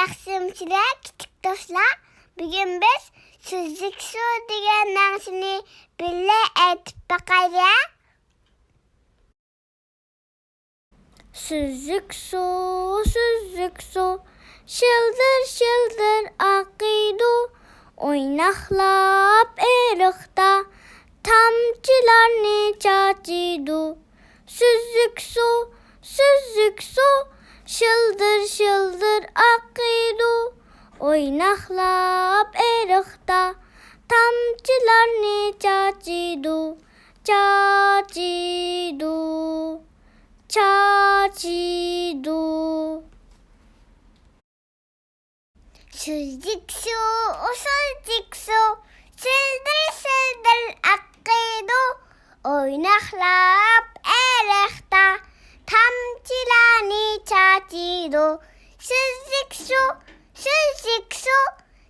Yaxşımçılar, küçük dostlar. Bugün biz süzük su degan narsani birga aytib bakaylik. Süzük su, şıldır şıldır akıydı. Oynaklap erikta, tamçılarını çaçıydı. Süzük su, şıldır şıldır akıydı. Oynaklap erikta, tamçılarını çaçıydı. Çaçıydı. Süzük su, şıldır şıldır akıydı. Oynaklap erikta, tamçılarını çaçıydı. Süzük su,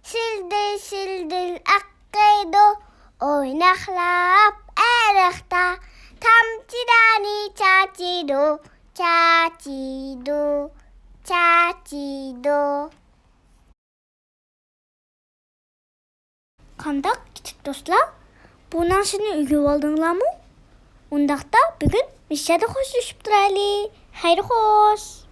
şıldır şıldır akıydı. Oynaklap erikta, tamçılarını çaçıydı. Çaçıydı. Qandaq kichik do'stlar? Bu narsani o'rganib oldinglarmi? Undaqda bugun mishada xo'shlashib turaylik. Xayr xo'sh.